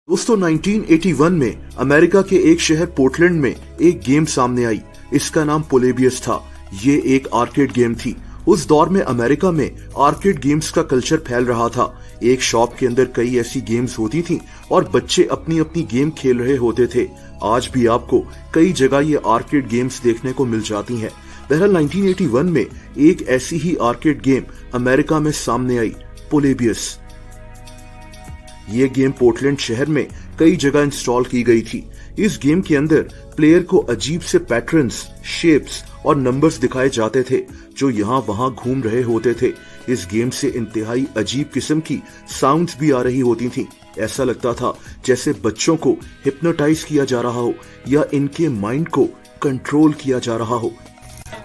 दोस्तों 1981 में अमेरिका के एक शहर पोर्टलैंड में एक गेम सामने आई। इसका नाम पोलेबियस था। ये एक आर्केड गेम थी। उस दौर में अमेरिका में आर्केड गेम्स का कल्चर फैल रहा था। एक शॉप के अंदर कई ऐसी गेम्स होती थीं और बच्चे अपनी अपनी गेम खेल रहे होते थे। आज भी आपको कई जगह ये आर्केड गेम्स देखने को मिल जाती हैं। बहरहाल 1981 में एक ऐसी ही आर्केड गेम अमेरिका में सामने आई, पोलेबियस। ये गेम पोर्टलैंड शहर में कई जगह इंस्टॉल की गई थी। इस गेम के अंदर प्लेयर को अजीब से पैटर्न्स, शेप्स और नंबर्स दिखाए जाते थे जो यहाँ वहां घूम रहे होते थे। इस गेम से इंतहाई अजीब किस्म की साउंड्स भी आ रही होती थीं। ऐसा लगता था जैसे बच्चों को हिप्नोटाइज किया जा रहा हो या इनके माइंड को कंट्रोल किया जा रहा हो।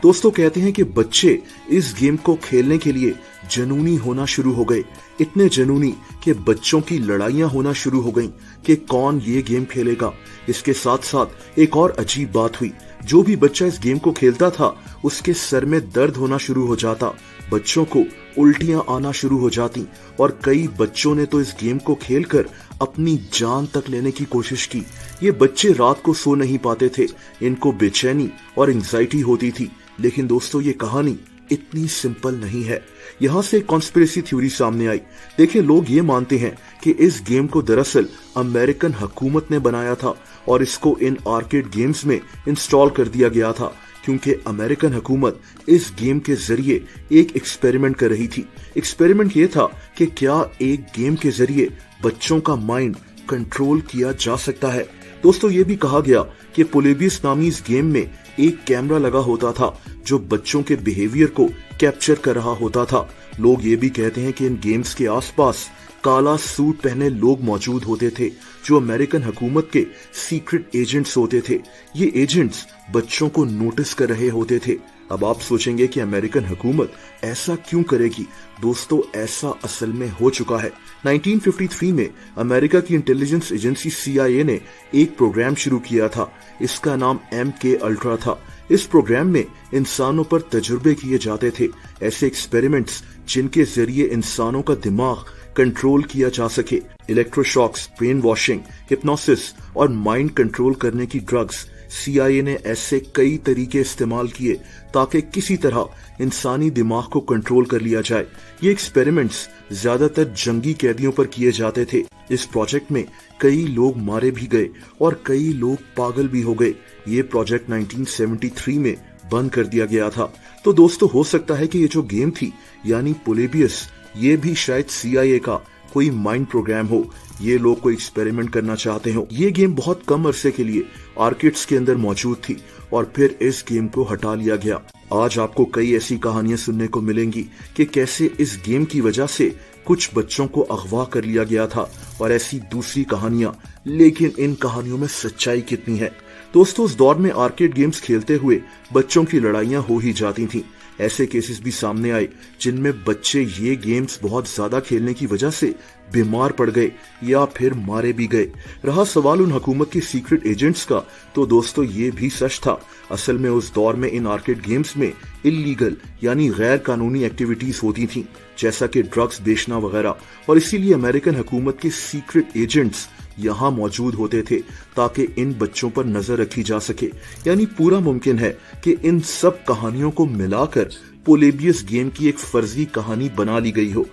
दोस्तों कहते हैं कि बच्चे इस गेम को खेलने के लिए जनूनी होना शुरू हो गए। इतने जनूनी कि बच्चों की लड़ाइयां होना शुरू हो गईं कि कौन ये गेम खेलेगा। इसके साथ साथ एक और अजीब बात हुई, जो भी बच्चा इस गेम को खेलता था उसके सर में दर्द होना शुरू हो जाता, बच्चों को उल्टियां आना शुरू हो जाती और कई बच्चों ने तो इस गेम को खेलकर अपनी जान तक लेने की कोशिश की। ये बच्चे रात को सो नहीं पाते थे, इनको बेचैनी और एंजाइटी होती थी। लेकिन दोस्तों ये कहानी इतनी सिंपल नहीं है। यहाँ से एक कॉन्स्पिरेसी थ्योरी सामने आई। देखिए, लोग ये मानते हैं कि इस गेम को दरअसल अमेरिकन हुकूमत ने बनाया था और इसको इन आर्केड गेम्स में इंस्टॉल कर दिया गया था क्योंकि अमेरिकन हुकूमत इस गेम के जरिए एक एक्सपेरिमेंट कर रही थी। एक्सपेरिमेंट ये था कि क्या एक गेम के जरिए बच्चों का माइंड कंट्रोल किया जा सकता है। दोस्तों ये भी कहा गया कि पोलेबियस नामी इस गेम में एक कैमरा लगा होता था जो बच्चों के बिहेवियर को कैप्चर कर रहा होता था। लोग ये भी कहते हैं कि इन गेम्स के आसपास काला सूट पहने लोग मौजूद होते थे जो अमेरिकन हुकूमत के सीक्रेट एजेंट्स होते थे। ये एजेंट्स बच्चों को नोटिस कर रहे होते थे। अब आप सोचेंगे कि अमेरिकन हुकूमत ऐसा क्यों करेगी। दोस्तों ऐसा असल में हो चुका है। 1953 में अमेरिका की इंटेलिजेंस एजेंसी CIA ने एक प्रोग्राम शुरू किया था। इसका नाम MK अल्ट्रा था। इस प्रोग्राम में इंसानों पर तजुर्बे किए जाते थे, ऐसे एक्सपेरिमेंट्स जिनके जरिए इंसानों का दिमाग कंट्रोल किया जा सके। इलेक्ट्रोशॉक्स, ब्रेन वॉशिंग, हिप्नोसिस और माइंड कंट्रोल करने की ड्रग्स। CIA ने ऐसे कई तरीके इस्तेमाल किए ताकि किसी तरह इंसानी दिमाग को कंट्रोल कर लिया जाए। ये एक्सपेरिमेंट्स ज्यादातर जंगी कैदियों पर किए जाते थे। इस प्रोजेक्ट में कई लोग मारे भी गए और कई लोग पागल भी हो गए। ये प्रोजेक्ट 1973 में बंद कर दिया गया था। तो दोस्तों हो सकता है कि ये जो गेम थी यानी पोलेबियस, ये भी शायद CIA का कोई माइंड प्रोग्राम हो। ये लोग कोई एक्सपेरिमेंट करना चाहते हो। ये गेम बहुत कम अरसे के लिए आर्केड्स के अंदर मौजूद थी और फिर इस गेम को हटा लिया गया। आज आपको कई ऐसी कहानियां सुनने को मिलेंगी कि कैसे इस गेम की वजह से कुछ बच्चों को अगवा कर लिया गया था और ऐसी दूसरी कहानियां। लेकिन इन कहानियों में सच्चाई कितनी है। दोस्तों उस दौर में आर्केड गेम्स खेलते हुए बच्चों की लड़ाइयां हो ही जाती थीं। ऐसे केसेस भी सामने आए जिनमें बच्चे ये गेम्स बहुत ज्यादा खेलने की वजह से बीमार पड़ गए या फिर मारे भी गए। रहा सवाल उन हुकूमत के सीक्रेट एजेंट्स का, तो दोस्तों ये भी सच था। असल में उस दौर में इन आर्केड गेम्स में इल्लीगल यानी गैर कानूनी एक्टिविटीज होती थीं, जैसा कि ड्रग्स बेचना वगैरह, और इसीलिए अमेरिकन हुकूमत के सीक्रेट एजेंट्स यहाँ मौजूद होते थे ताकि इन बच्चों पर नजर रखी जा सके। यानी पूरा मुमकिन है कि इन सब कहानियों को मिलाकर पोलेबियस गेम की एक फर्जी कहानी बना ली गई हो।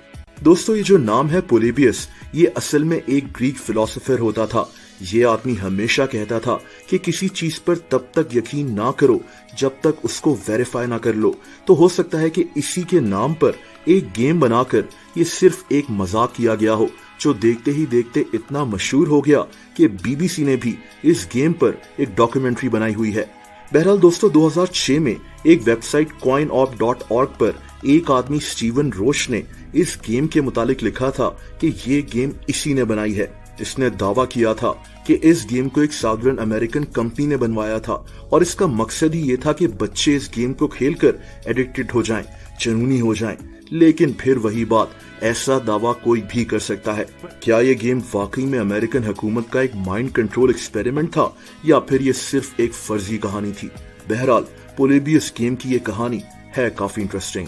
दोस्तों ये जो नाम है पोलेबियस, ये असल में एक ग्रीक फिलोसोफर होता था। ये आदमी हमेशा कहता था कि किसी चीज पर तब तक यकीन ना करो जब तक उसको वेरीफाई ना कर लो। तो हो सकता है कि इसी के नाम पर एक गेम बनाकर ये सिर्फ एक मजाक किया गया हो, जो देखते ही देखते इतना मशहूर हो गया कि BBC ने भी इस गेम पर एक डॉक्यूमेंट्री बनाई हुई है। बहरहाल दोस्तों 2006 में एक वेबसाइट coinop.org पर एक आदमी स्टीवन रोश ने इस गेम के मुतालिक लिखा था कि ये गेम इसी ने बनाई है। इसने दावा किया था कि इस गेम को एक साधारण अमेरिकन कंपनी ने बनवाया था और इसका मकसद ही ये था कि बच्चे इस गेम को खेलकर एडिक्टेड हो जाएं, जुनूनी हो जाएं। लेकिन फिर वही बात, ऐसा दावा कोई भी कर सकता है। क्या ये गेम वाकई में अमेरिकन हुकूमत का एक माइंड कंट्रोल एक्सपेरिमेंट था या फिर ये सिर्फ एक फर्जी कहानी थी? बहरहाल पोलेबियस गेम की ये कहानी है काफी इंटरेस्टिंग।